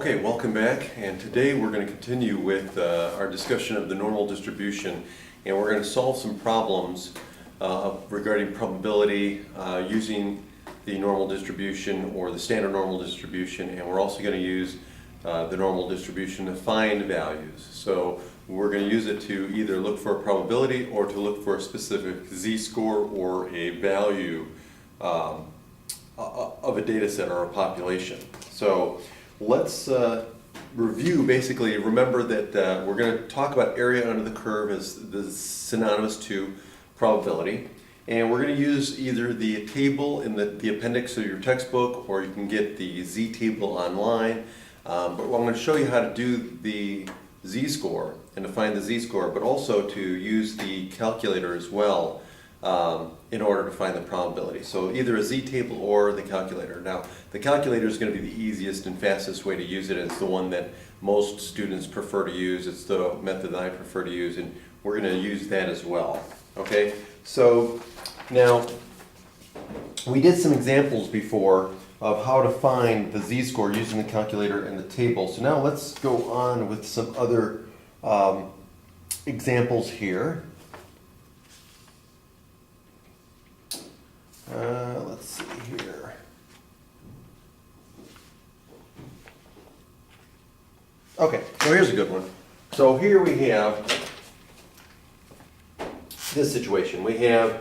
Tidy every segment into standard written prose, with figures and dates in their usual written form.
Okay, welcome back, and today we're going to continue with our discussion of the normal distribution, and we're going to solve some problems regarding probability using the normal distribution or the standard normal distribution, and we're also going to use the normal distribution to find values. So we're going to use it to either look for a probability or to look for a specific z-score or a value of a data set or a population. So let's review. Basically, remember that we're going to talk about area under the curve as the synonymous to probability, and we're going to use either the table in the appendix of your textbook, or you can get the z-table online. But I'm going to show you how to do the z-score and to find the z-score, but also to use the calculator as well in order to find the probability. So either a z-table or the calculator. Now, the calculator is going to be the easiest and fastest way to use it. It's the one that most students prefer to use. It's the method that I prefer to use, and we're going to use that as well. Okay, so now we did some examples before of how to find the z-score using the calculator and the table. So now let's go on with some other examples here. Let's see here. Okay, so here's a good one. So here we have this situation. We have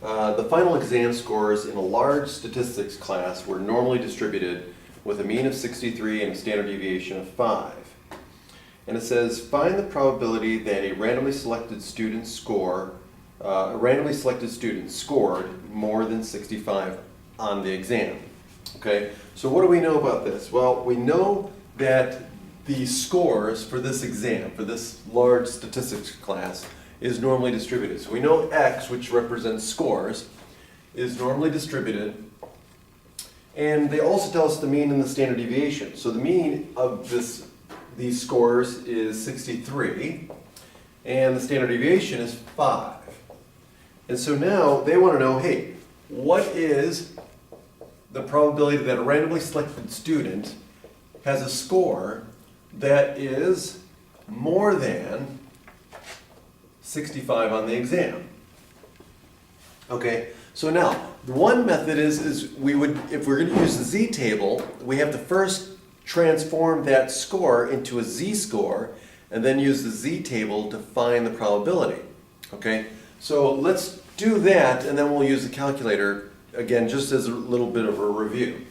the final exam scores in a large statistics class were normally distributed with a mean of 63 and a standard deviation of 5. And it says, find the probability that a randomly selected student scored more than 65 on the exam. Okay, so what do we know about this? Well, we know that the scores for this exam, for this large statistics class, is normally distributed. So we know X, which represents scores, is normally distributed. And they also tell us the mean and the standard deviation. So the mean of these scores is 63, and the standard deviation is 5. And so now they want to know, hey, what is the probability that a randomly selected student has a score that is more than 65 on the exam? Okay, so now the one method is we would, if we're going to use the z-table, we have to first transform that score into a z-score and then use the z-table to find the probability. Okay, so let's do that, and then we'll use the calculator again just as a little bit of a review.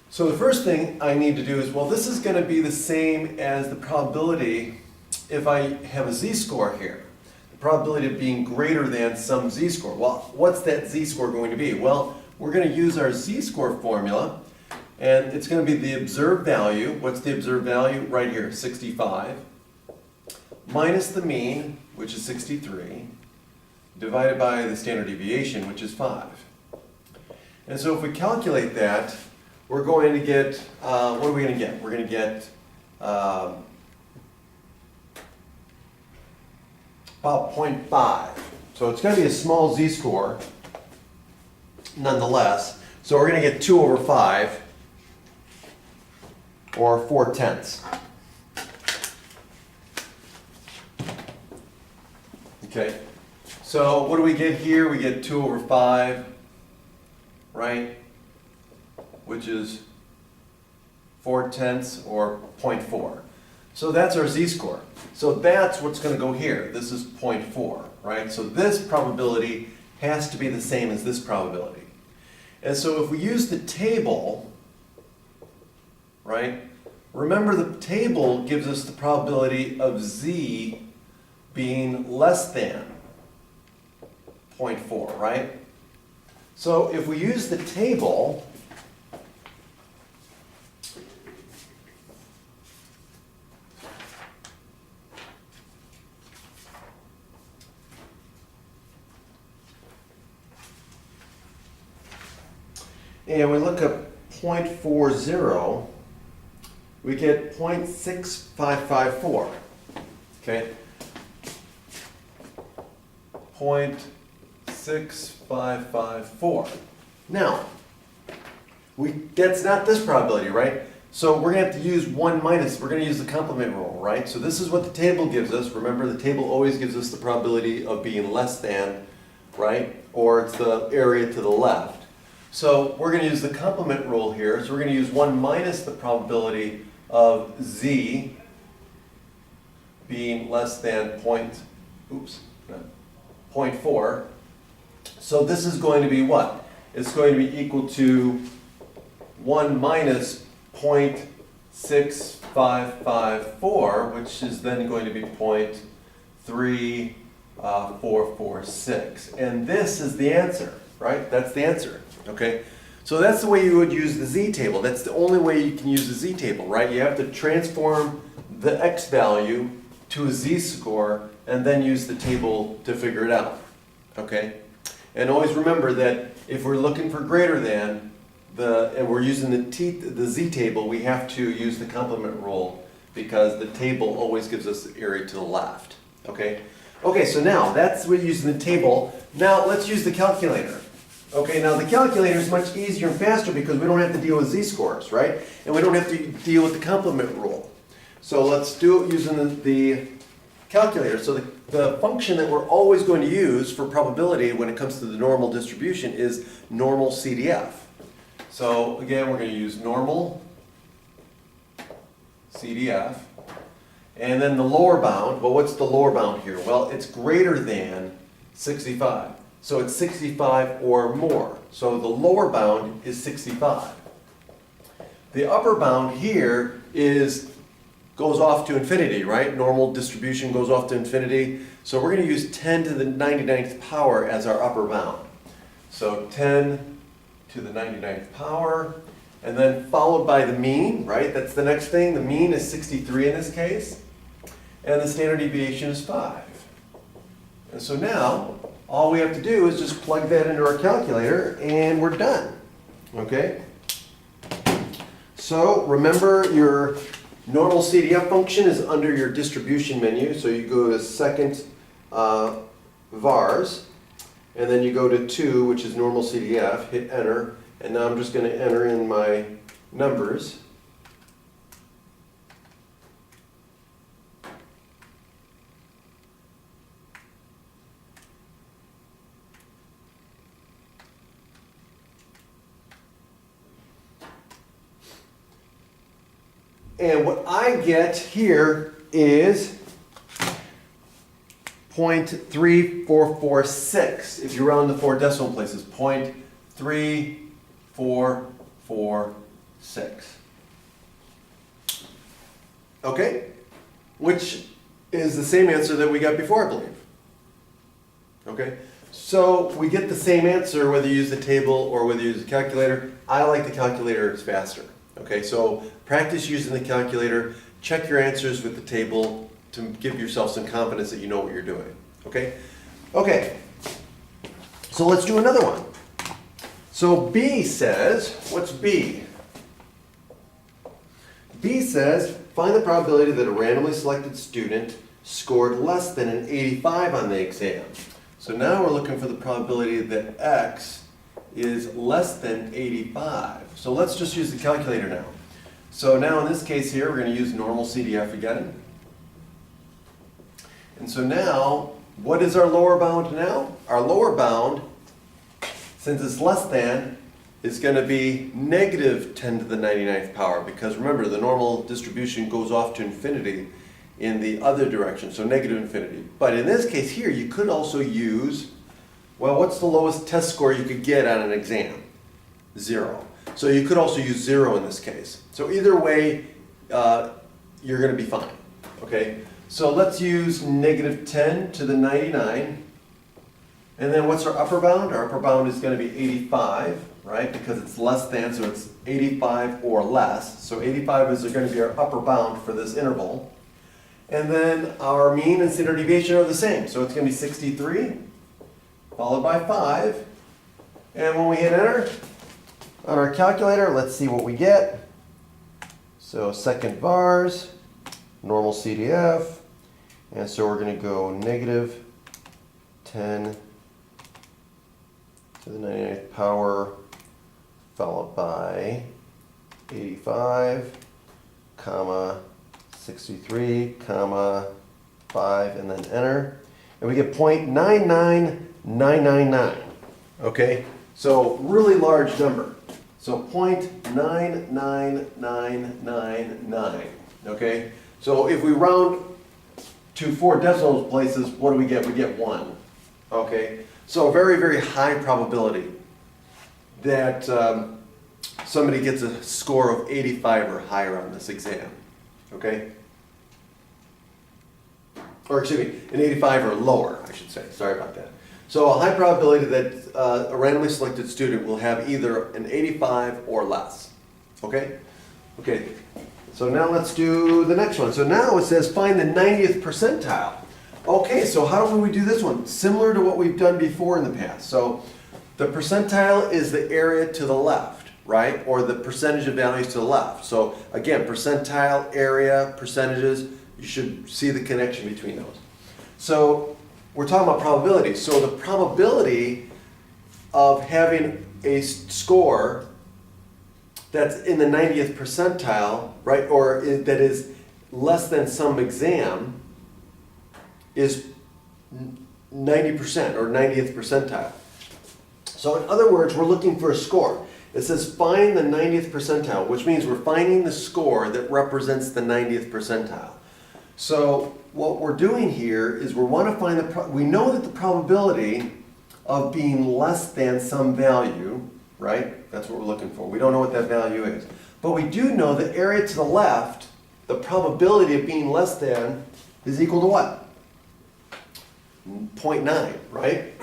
So the first thing I need to do is, well, this is going to be the same as the probability if I have a z-score here. The probability of being greater than some z-score. Well, what's that z-score going to be? Well, we're going to use our z-score formula, and it's going to be the observed value. What's the observed value? Right here, 65, minus the mean, which is 63, divided by the standard deviation, which is 5. And so if we calculate that, we're going to get, what are we going to get? We're going to get about 0.5. So it's going to be a small z-score nonetheless. So we're going to get 2 over 5, or 4/10. Okay. So what do we get here? We get 2 over 5, right? Which is 4/10 or 0.4. So that's our z-score. So that's what's going to go here. This is 0.4, right? So this probability has to be the same as this probability. And so if we use the table, right? Remember, the table gives us the probability of z being less than 0.4, right? So if we use the table, and we look up 0.40, we get 0.6554. Okay? 0.6554. Now, that's not this probability, right? So we're going to have to use 1 minus, we're going to use the complement rule, right? So this is what the table gives us. Remember, the table always gives us the probability of being less than, right? Or it's the area to the left. So we're going to use the complement rule here. So we're going to use 1 minus the probability of z being less than 0.4. So this is going to be what? It's going to be equal to 1 minus 0.6554, which is then going to be 0.3446. And this is the answer, right? That's the answer, okay? So that's the way you would use the z-table. That's the only way you can use the z-table, right? You have to transform the x value to a z-score and then use the table to figure it out, okay? And always remember that if we're looking for greater than, and we're using the z-table, we have to use the complement rule because the table always gives us the area to the left, okay? Okay, so now that's what we're using the table. Now let's use the calculator. Okay, now the calculator is much easier and faster because we don't have to deal with z-scores, right? And we don't have to deal with the complement rule. So let's do it using the calculator. So the function that we're always going to use for probability when it comes to the normal distribution is normal CDF. So again, we're going to use normal CDF. And then the lower bound, well, what's the lower bound here? Well, it's greater than 65. So it's 65 or more. So the lower bound is 65. The upper bound here goes off to infinity, right? Normal distribution goes off to infinity. So we're going to use 10 to the 99th power as our upper bound. So 10 to the 99th power, and then followed by the mean, right? That's the next thing. The mean is 63 in this case, and the standard deviation is 5. And so now, all we have to do is just plug that into our calculator, and we're done, okay? So remember, your normal CDF function is under your distribution menu, so you go to second vars, and then you go to 2, which is normal CDF, hit enter, and now I'm just going to enter in my numbers. And what I get here is 0.3446. If you round the 4 decimal places, 0.3446. Okay? Which is the same answer that we got before, I believe. Okay? So we get the same answer whether you use the table or whether you use the calculator. I like the calculator, it's faster. Okay, so practice using the calculator. Check your answers with the table to give yourself some confidence that you know what you're doing. Okay? Okay. So let's do another one. So B says, what's B? B says, find the probability that a randomly selected student scored less than an 85 on the exam. So now we're looking for the probability that X is less than 85. So let's just use the calculator now. So now in this case here, we're going to use normal CDF again. And so now, what is our lower bound now? Our lower bound, since it's less than, is going to be negative 10 to the 99th power. Because remember, the normal distribution goes off to infinity in the other direction, so negative infinity. But in this case here, you could also use, well, what's the lowest test score you could get on an exam? 0. So you could also use 0 in this case. So either way, you're going to be fine. Okay? So let's use negative 10 to the 99. And then what's our upper bound? Our upper bound is going to be 85, right? Because it's less than, so it's 85 or less. So 85 is going to be our upper bound for this interval. And then our mean and standard deviation are the same. So it's going to be 63, followed by 5. And when we hit enter on our calculator, let's see what we get. So second vars, normal CDF. And so we're going to go negative 10 to the 99th power, followed by 85, comma, 63, comma, 5, and then enter. And we get 0.99999. Okay? So really large number. So 0.99999. Okay? So if we round to 4 decimal places, what do we get? We get 1. Okay? So a very, very high probability that somebody gets a score of 85 or higher on this exam. Okay? Or excuse me, an 85 or lower, I should say. Sorry about that. So a high probability that a randomly selected student will have either an 85 or less. Okay? Okay. So now let's do the next one. So now it says find the 90th percentile. Okay, so how do we do this one? Similar to what we've done before in the past. So the percentile is the area to the left, right? Or the percentage of values to the left. So again, percentile, area, percentages, you should see the connection between those. So we're talking about probability. So the probability of having a score that's in the 90th percentile, right, or that is less than some exam is 90% or 90th percentile. So in other words, we're looking for a score. It says find the 90th percentile, which means we're finding the score that represents the 90th percentile. So what we're doing here is we want to find we know that the probability of being less than some value, right? That's what we're looking for. We don't know what that value is. But we do know the area to the left, the probability of being less than is equal to what? 0.9, right?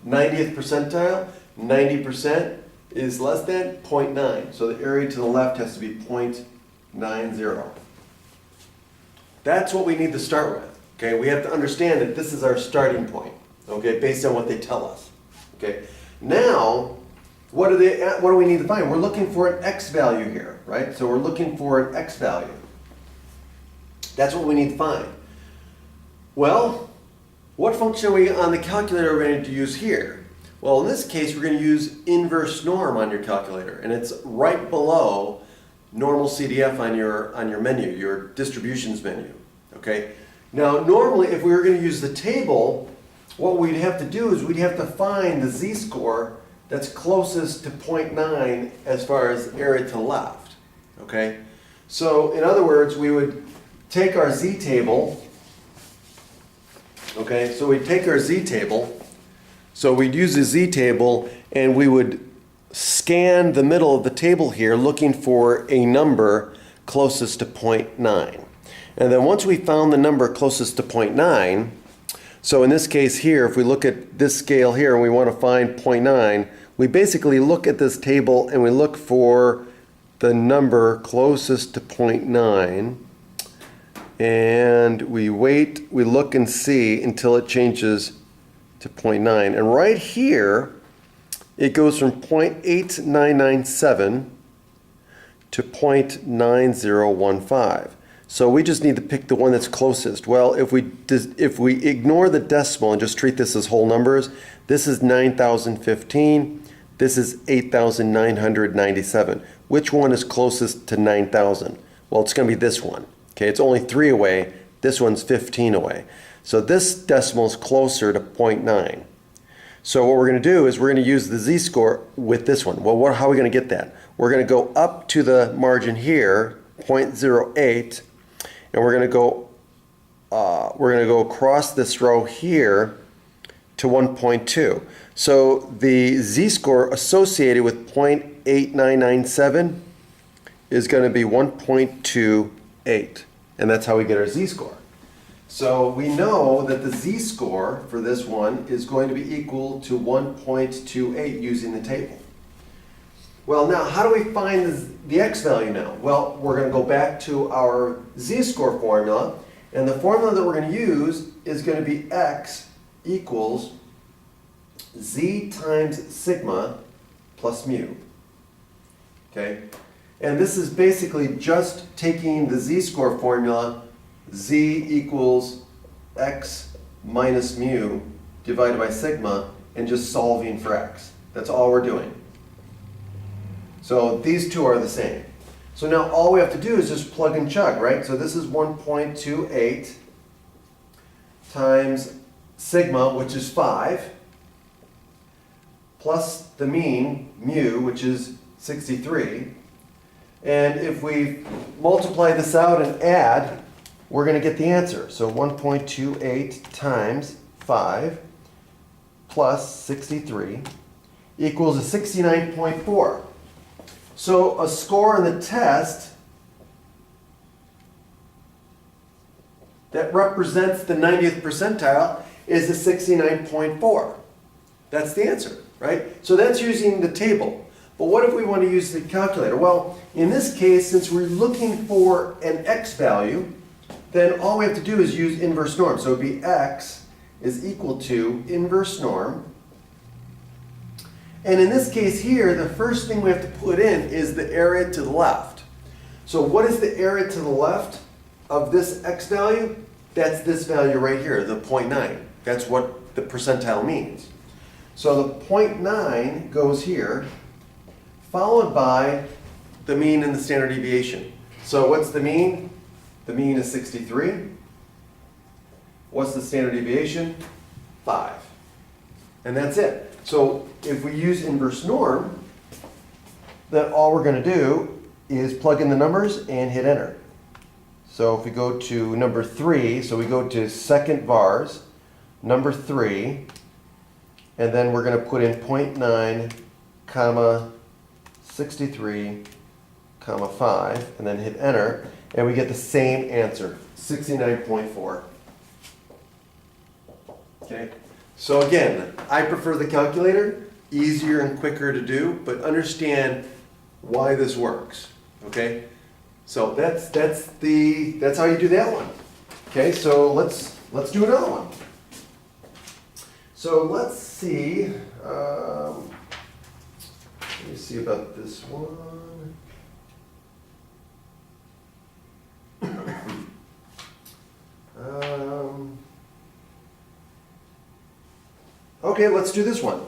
90th percentile, 90% is less than 0.9. So the area to the left has to be 0.90. That's what we need to start with. Okay, we have to understand that this is our starting point. Okay, based on what they tell us. Okay, now what do we need to find? We're looking for an x value here, right? So we're looking for an x value. That's what we need to find. Well, what function are we on the calculator we're going to use here? Well, in this case, we're going to use inverse norm on your calculator, and it's right below normal CDF on your menu, your distributions menu. Okay. Now, normally, if we were going to use the table, what we'd have to do is we'd have to find the z-score that's closest to 0.9 as far as area to left. Okay. So, in other words, we would take our z-table. Okay, so we'd take our z-table. So we'd use the z-table and we would scan the middle of the table here looking for a number closest to 0.9. And then once we found the number closest to 0.9, so in this case here, if we look at this scale here and we want to find 0.9, we basically look at this table and we look for the number closest to 0.9. And we wait, we look and see until it changes to 0.9. And right here, it goes from 0.8997 to 0.9015. So we just need to pick the one that's closest. Well, if we ignore the decimal and just treat this as whole numbers, this is 9,015, this is 8,997. Which one is closest to 9,000? Well, it's going to be this one. Okay, it's only 3 away. This one's 15 away. So this decimal is closer to 0.9. So what we're going to do is we're going to use the z-score with this one. Well, how are we going to get that? We're going to go up to the margin here, 0.08, and we're going to go across this row here to 1.2. So the z-score associated with 0.8997 is going to be 1.28. And that's how we get our z-score. So we know that the z-score for this one is going to be equal to 1.28 using the table. Well, now how do we find the x value now? Well, we're going to go back to our z-score formula, and the formula that we're going to use is going to be x equals z times sigma plus mu. Okay? And this is basically just taking the z-score formula, z equals x minus mu divided by sigma, and just solving for x. That's all we're doing. So these two are the same. So now all we have to do is just plug and chug, right? So this is 1.28 times sigma, which is 5, plus the mean, mu, which is 63. And if we multiply this out and add, we're going to get the answer. So 1.28 times 5 plus 63 equals a 69.4. So a score in the test that represents the 90th percentile is a 69.4. That's the answer, right? So that's using the table. But what if we want to use the calculator? Well, in this case, since we're looking for an x value, then all we have to do is use inverse norm. So it would be x is equal to inverse norm. And in this case here, the first thing we have to put in is the area to the left. So what is the area to the left of this x value? That's this value right here, the 0.9. That's what the percentile means. So the 0.9 goes here, followed by the mean and the standard deviation. So what's the mean? The mean is 63. What's the standard deviation? 5. And that's it. So if we use inverse norm, then all we're going to do is plug in the numbers and hit enter. So if we go to number 3, so we go to second vars, number 3, and then we're going to put in 0.9, comma, 63, comma 5, and then hit enter, and we get the same answer, 69.4. Okay, so again, I prefer the calculator, easier and quicker to do, but understand why this works. Okay, so that's how you do that one. Okay, so let's do another one. So let's see. Let me see about this one. Okay, let's do this one.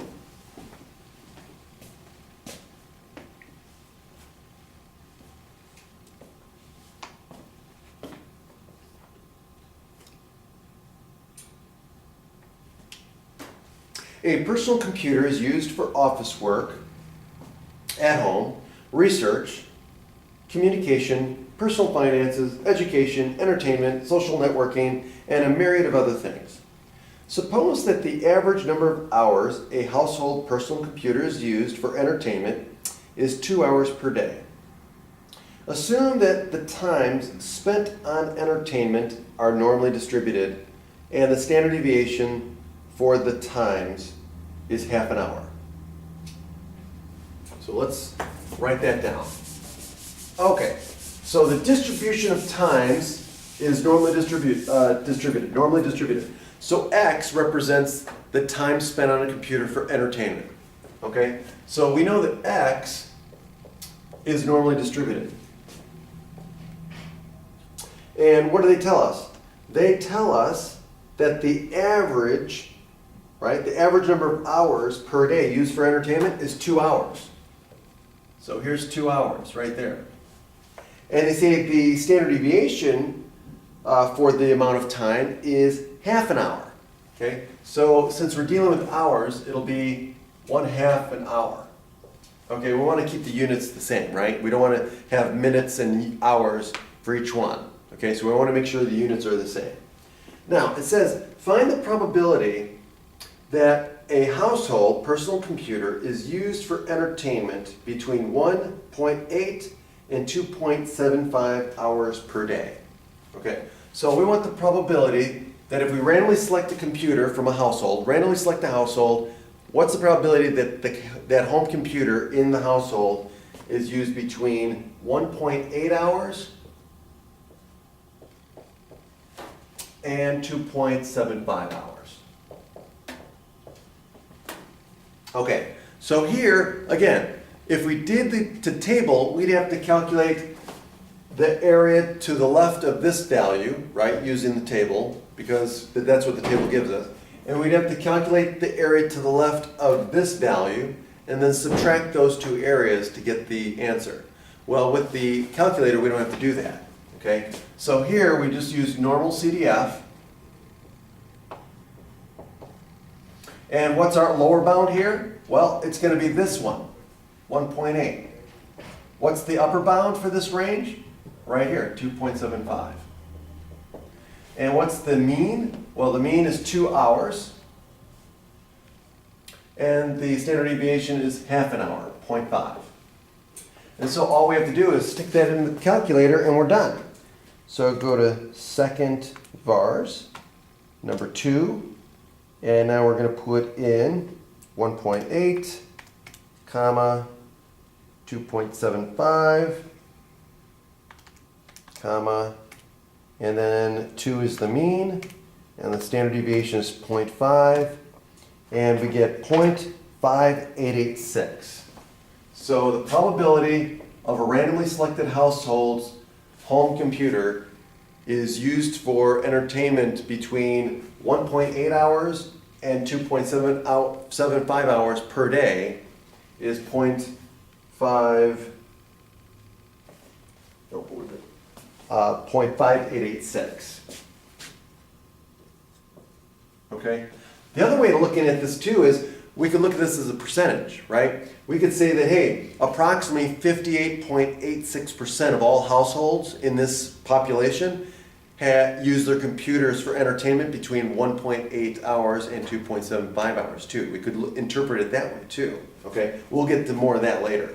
A personal computer is used for office work, at home, research, communication, personal finances, education, entertainment, social networking, and a myriad of other things. Suppose that the average number of hours a household personal computer is used for entertainment is 2 hours per day. Assume that the times spent on entertainment are normally distributed and the standard deviation for the times is half an hour. So let's write that down. Okay, so the distribution of times is normally distributed. So X represents the time spent on a computer for entertainment. Okay, so we know that X is normally distributed. And what do they tell us? They tell us that the average, right, the average number of hours per day used for entertainment is 2 hours. So here's 2 hours right there. And they say the standard deviation for the amount of time is half an hour. Okay, so since we're dealing with hours, it'll be 1/2 an hour. Okay, we want to keep the units the same, right? We don't want to have minutes and hours for each one. Okay, so we want to make sure the units are the same. Now, it says, find the probability that a household personal computer is used for entertainment between 1.8 and 2.75 hours per day. Okay, so we want the probability that if we randomly select a computer from a household, what's the probability that that home computer in the household is used between 1.8 hours and 2.75 hours. Okay, so here, again, if we did the table, we'd have to calculate the area to the left of this value, right, using the table, because that's what the table gives us. And we'd have to calculate the area to the left of this value, and then subtract those two areas to get the answer. Well, with the calculator, we don't have to do that, okay? So here, we just use normal CDF. And what's our lower bound here? Well, it's going to be this one, 1.8. What's the upper bound for this range? Right here, 2.75. And what's the mean? Well, the mean is 2 hours. And the standard deviation is half an hour, 0.5. And so all we have to do is stick that in the calculator and we're done. So go to second vars, number 2, and now we're going to put in 1.8, comma, 2.75, comma, and then 2 is the mean, and the standard deviation is 0.5, and we get 0.5886. So the probability of a randomly selected household's home computer is used for entertainment between 1.8 hours and 2.75 hours per day is 0.5886. Okay? The other way to look at this too is we could look at this as a percentage, right? We could say that, hey, approximately 58.86% of all households in this population use their computers for entertainment between 1.8 hours and 2.75 hours too. We could interpret it that way too, okay? We'll get to more of that later.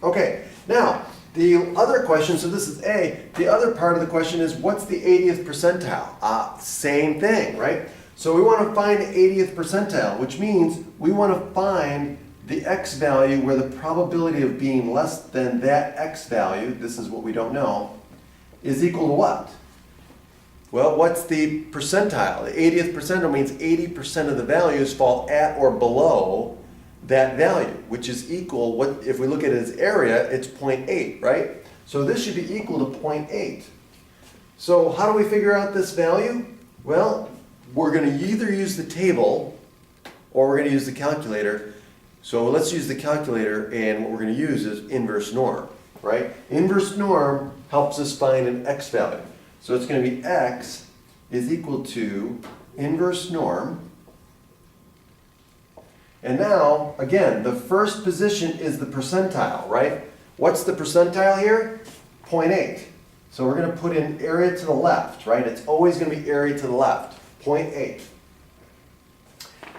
Okay, now, the other question, so this is A, the other part of the question is what's the 80th percentile? Same thing, right? So we want to find the 80th percentile, which means we want to find the x value where the probability of being less than that x value, this is what we don't know, is equal to what? Well, what's the percentile? The 80th percentile means 80% of the values fall at or below that value, which is equal, if we look at it as area, it's 0.8, right? So this should be equal to 0.8. So how do we figure out this value? Well, we're going to either use the table or we're going to use the calculator. So let's use the calculator, and what we're going to use is inverse norm, right? Inverse norm helps us find an x value. So it's going to be x is equal to inverse norm. And now, again, the first position is the percentile, right? What's the percentile here? 0.8. So we're going to put in area to the left, right? It's always going to be area to the left, 0.8.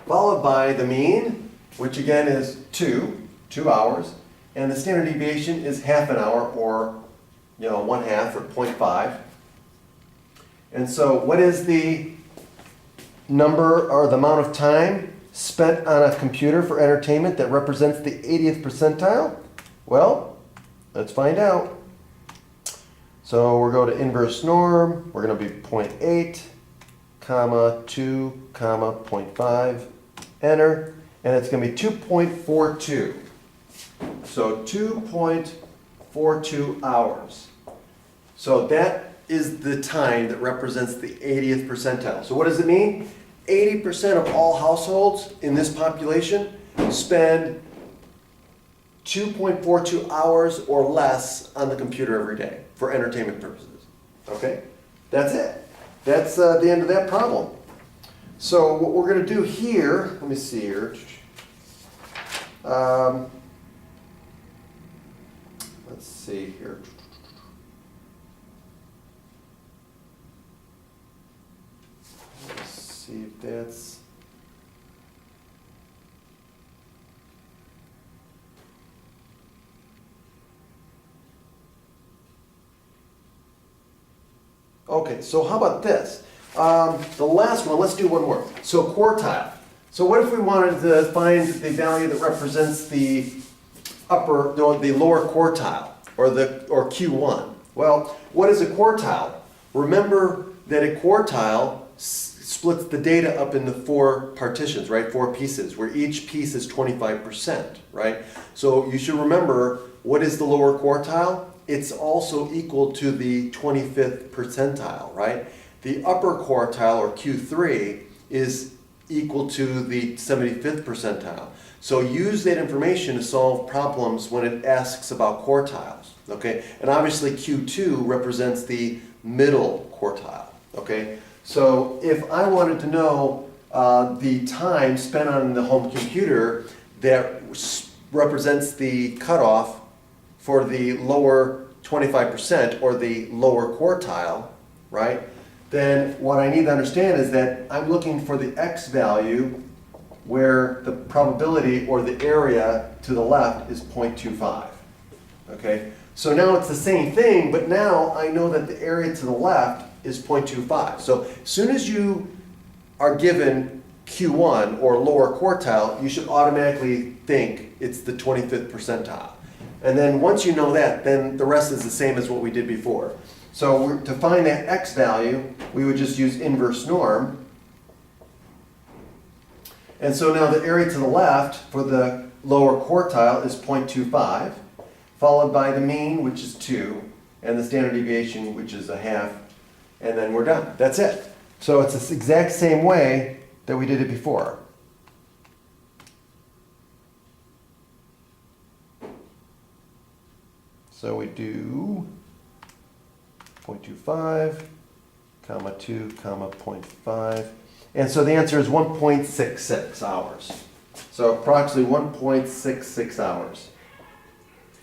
Followed by the mean, which again is 2 hours. And the standard deviation is half an hour, or 1/2 or 0.5. And so what is the number or the amount of time spent on a computer for entertainment that represents the 80th percentile? Well, let's find out. So we'll go to inverse norm. We're going to be 0.8, comma, 2, comma, 0.5, enter. And it's going to be 2.42. So 2.42 hours. So that is the time that represents the 80th percentile. So what does it mean? 80% of all households in this population spend 2.42 hours or less on the computer every day for entertainment purposes. Okay? That's it. That's the end of that problem. So what we're going to do here, let me see here. Let's see here. Let's see if that's... Okay, so how about this? The last one, let's do one more. So quartile. So what if we wanted to find the value that represents the the lower quartile, or Q1? Well, what is a quartile? Remember that a quartile splits the data up into 4 partitions, right? 4 pieces, where each piece is 25%, right? So you should remember, what is the lower quartile? It's also equal to the 25th percentile, right? The upper quartile, or Q3, is equal to the 75th percentile. So use that information to solve problems when it asks about quartiles, okay? And obviously Q2 represents the middle quartile, okay? So if I wanted to know the time spent on the home computer that represents the cutoff for the lower 25% or the lower quartile, right? Then what I need to understand is that I'm looking for the X value where the probability or the area to the left is 0.25, okay? So now it's the same thing, but now I know that the area to the left is 0.25. So as soon as you are given Q1 or lower quartile, you should automatically think it's the 25th percentile. And then once you know that, then the rest is the same as what we did before. So to find that X value, we would just use inverse norm. And so now the area to the left for the lower quartile is 0.25, followed by the mean, which is 2, and the standard deviation, which is 0.5, and then we're done. That's it. So it's the exact same way that we did it before. So we do 0.25, comma 2, comma 0.5. And so the answer is 1.66 hours. So approximately 1.66 hours.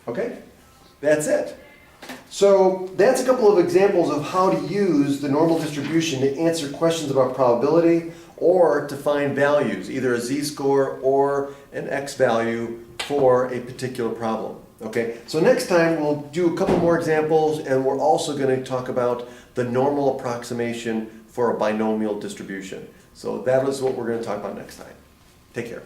Okay? That's it. So that's a couple of examples of how to use the normal distribution to answer questions about probability or to find values, either a z-score or an x value for a particular problem. Okay, so next time we'll do a couple more examples, and we're also going to talk about the normal approximation for a binomial distribution. So that is what we're going to talk about next time. Take care.